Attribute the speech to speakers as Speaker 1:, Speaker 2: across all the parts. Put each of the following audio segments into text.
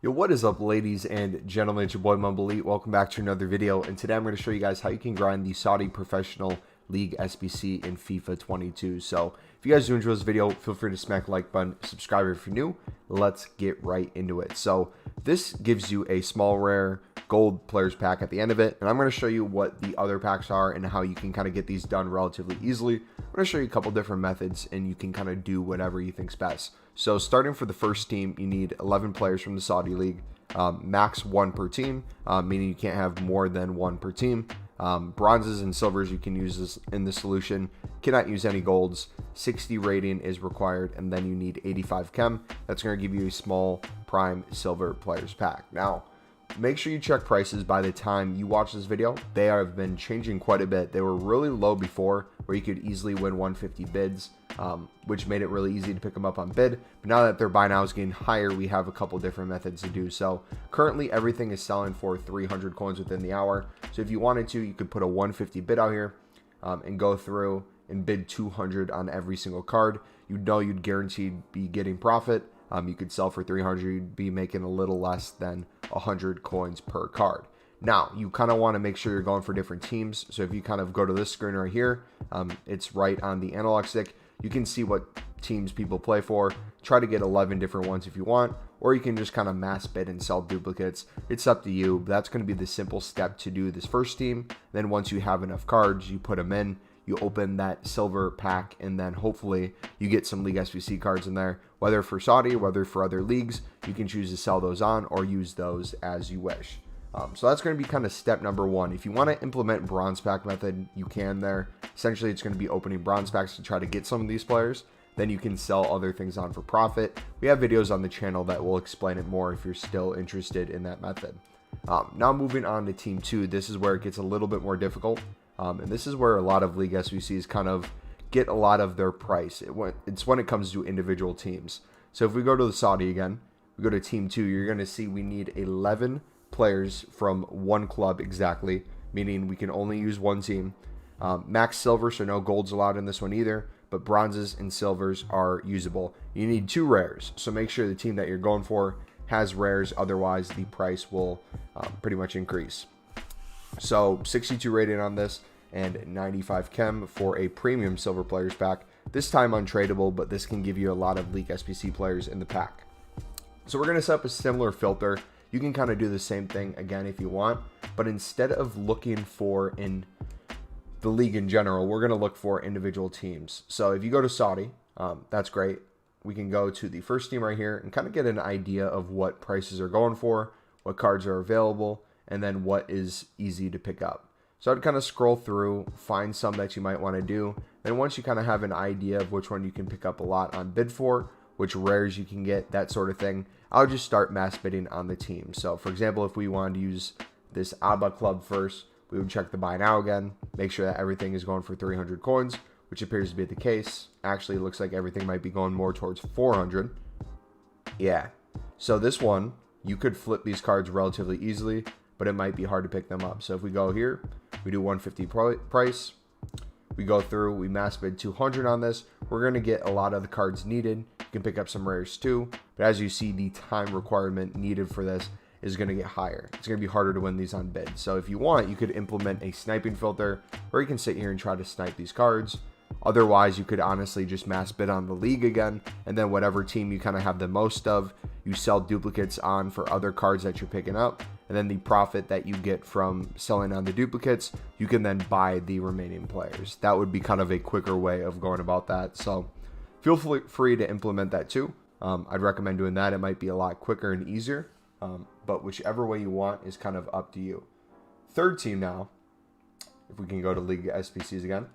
Speaker 1: Yo, what is up, ladies and gentlemen? It's your boy MumboElite. Welcome back to another video, and today I'm going to show you guys how you can grind the Saudi Professional League SBC in FIFA 22. So if you guys do enjoy this video, feel free to smack the like button, subscribe if you're new. Let's get right into it. So this gives you a small rare gold players pack at the end of it, and I'm going to show you what the other packs are and how you can kind of get these done relatively easily. I'm going to show you a couple different methods, and you can kind of do whatever you think's best. So starting for the first team, you need 11 players from the Saudi League, max 1 per team, meaning you can't have more than 1 per team. Bronzes and silvers you can use this in the solution, cannot use any golds. 60 rating is required, and then you need 85 chem. That's going to give you a small prime silver players pack. Now make sure you check prices by the time you watch this video. They have been changing quite a bit. They were really low before, where you could easily win 150 bids, which made it really easy to pick them up on bid. But now that their buy now is getting higher, we have a couple different methods to do so. Currently everything is selling for 300 coins within the hour, so if you wanted to, you could put a 150 bid out here and go through and bid 200 on every single card. You know you'd guaranteed be getting profit. You could sell for 300, you'd be making a little less than 100 coins per card. Now, you kind of want to make sure you're going for different teams. So if you kind of go to this screen right here, it's right on the analog stick. You can see what teams people play for. Try to get 11 different ones if you want, or you can just kind of mass bid and sell duplicates. It's up to you. That's going to be the simple step to do this first team. Then once you have enough cards, you put them in. You open that silver pack, and then hopefully you get some League SBC cards in there, whether for Saudi, whether for other leagues. You can choose to sell those on or use those as you wish. So that's going to be kind of step number one. If you want to implement bronze pack method, you can there. Essentially, it's going to be opening bronze packs to try to get some of these players. Then you can sell other things on for profit. We have videos on the channel that will explain it more if you're still interested in that method. Now moving on to team 2, this is where it gets a little bit more difficult. And this is where a lot of League SBCs kind of get a lot of their price. It's when it comes to individual teams. So if we go to the Saudi again, we go to team 2, you're going to see we need 11 players from one club exactly, meaning we can only use one team. Max silver, so no golds allowed in this one either, but bronzes and silvers are usable. You need 2 rares, so make sure the team that you're going for has rares, otherwise the price will pretty much increase. So 62 rating on this and 95 chem for a premium silver players pack. This time untradeable, but this can give you a lot of League SBC players in the pack. So we're going to set up a similar filter. You can kind of do the same thing again if you want, but instead of looking for in the league in general, we're going to look for individual teams. So if you go to Saudi, that's great. We can go to the first team right here and kind of get an idea of what prices are going for, what cards are available, and then what is easy to pick up. So I'd kind of scroll through, find some that you might want to do. And once you kind of have an idea of which one you can pick up a lot on bid for, which rares you can get, that sort of thing, I'll just start mass bidding on the team. So for example, if we wanted to use this ABBA club first, we would check the buy now again, make sure that everything is going for 300 coins, which appears to be the case. Actually, it looks like everything might be going more towards 400. Yeah. So this one, you could flip these cards relatively easily, but it might be hard to pick them up. So if we go here, we do 150 price, we go through, we mass bid 200 on this, we're going to get a lot of the cards needed. You can pick up some rares too, but as you see, the time requirement needed for this is going to get higher. It's going to be harder to win these on bid. So if you want, you could implement a sniping filter, or you can sit here and try to snipe these cards. Otherwise, you could honestly just mass bid on the league again, and then whatever team you kind of have the most of, you sell duplicates on for other cards that you're picking up, and then the profit that you get from selling on the duplicates, you can then buy the remaining players. That would be kind of a quicker way of going about that. So feel free to implement that too. I'd recommend doing that. It might be a lot quicker and easier, but whichever way you want is kind of up to you. Third team now, if we can go to League SBCs again.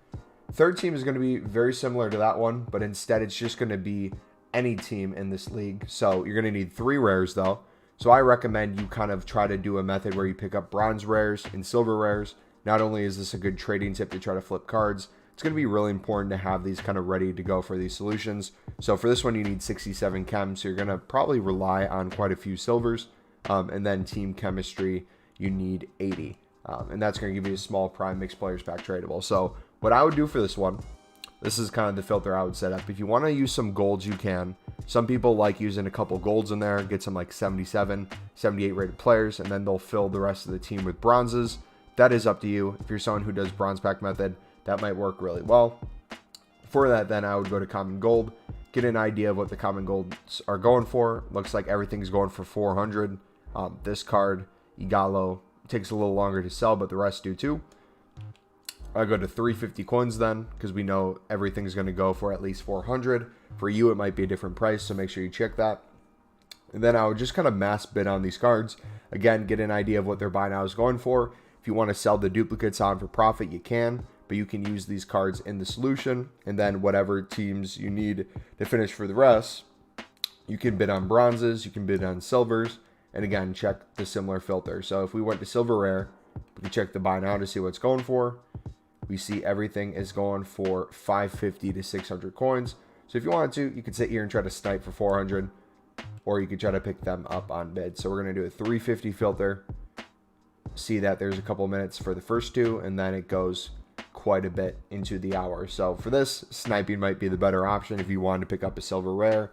Speaker 1: Third team is going to be very similar to that one, but instead it's just going to be any team in this league. So you're going to need 3 rares though. So I recommend you kind of try to do a method where you pick up bronze rares and silver rares. Not only is this a good trading tip to try to flip cards, it's going to be really important to have these kind of ready to go for these solutions. So for this one, you need 67 chem. So you're going to probably rely on quite a few silvers. And then team chemistry, you need 80. And that's going to give you a small prime mixed players pack tradable. So what I would do for this one, this is kind of the filter I would set up. If you want to use some golds, you can. Some people like using a couple golds in there, get some like 77, 78 rated players, and then they'll fill the rest of the team with bronzes. That is up to you. If you're someone who does bronze pack method, that might work really well. For that, then I would go to common gold, get an idea of what the common golds are going for. Looks like everything's going for 400. This card, Igalo, takes a little longer to sell, but the rest do too. I go to 350 coins then, because we know everything's going to go for at least 400. For you, it might be a different price, so make sure you check that. And then I would just kind of mass bid on these cards. Again, get an idea of what their buy now is going for. If you want to sell the duplicates on for profit, you can, but you can use these cards in the solution. And then whatever teams you need to finish for the rest, you can bid on bronzes, you can bid on silvers, and again, check the similar filter. So if we went to silver rare, we can check the buy now to see what it's going for. We see everything is going for 550 to 600 coins. So if you wanted to, you could sit here and try to snipe for 400, or you could try to pick them up on bid. So we're going to do a 350 filter. See that there's a couple minutes for the first two, and then it goes quite a bit into the hour. So for this, sniping might be the better option if you wanted to pick up a silver rare.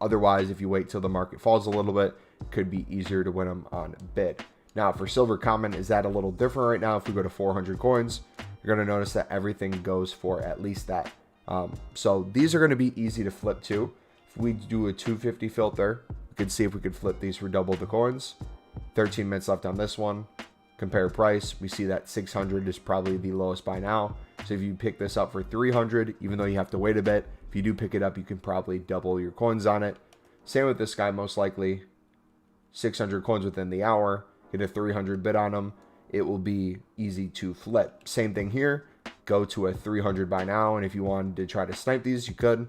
Speaker 1: Otherwise, if you wait till the market falls a little bit, it could be easier to win them on bid. Now for silver common, is that a little different right now? If we go to 400 coins, you're going to notice that everything goes for at least that. So these are going to be easy to flip too. If we do a 250 filter, we could see if we could flip these for double the coins. 13 minutes left on this one. Compare price. We see that 600 is probably the lowest by now. So if you pick this up for 300, even though you have to wait a bit, if you do pick it up, you can probably double your coins on it. Same with this guy, most likely 600 coins within the hour. Get a 300 bid on them. It will be easy to flip. Same thing here. Go to a 300 by now, and if you wanted to try to snipe these, you could.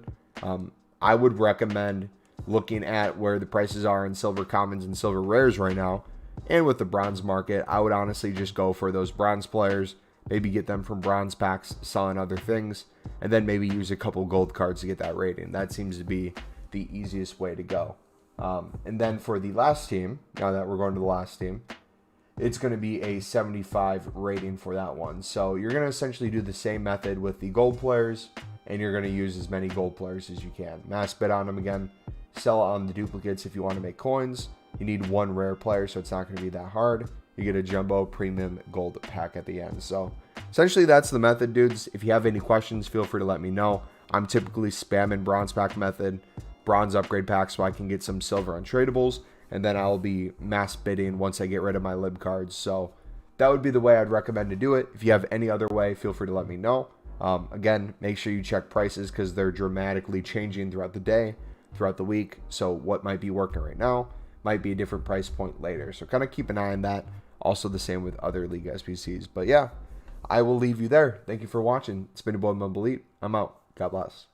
Speaker 1: I would recommend looking at where the prices are in silver commons and silver rares right now, and with the bronze market, I would honestly just go for those bronze players, maybe get them from bronze packs, selling other things, and then maybe use a couple gold cards to get that rating. That seems to be the easiest way to go. And then for the last team, now that we're going to the last team, it's going to be a 75 rating for that one. So you're going to essentially do the same method with the gold players, and you're going to use as many gold players as you can. Mass bid on them again. Sell on the duplicates if you want to make coins. You need one rare player, so it's not going to be that hard. You get a jumbo premium gold pack at the end. So essentially that's the method, dudes. If you have any questions, feel free to let me know. I'm typically spamming bronze pack method, bronze upgrade pack, so I can get some silver untradables, and then I'll be mass bidding once I get rid of my lib cards. So that would be the way I'd recommend to do it. If you have any other way, feel free to let me know. Again, make sure you check prices because they're dramatically changing throughout the day, throughout the week. So what might be working right now might be a different price point later. So kind of keep an eye on that. Also the same with other League SBCs. But yeah, I will leave you there. Thank you for watching. It's been your boy MumboElite. I'm out. God bless.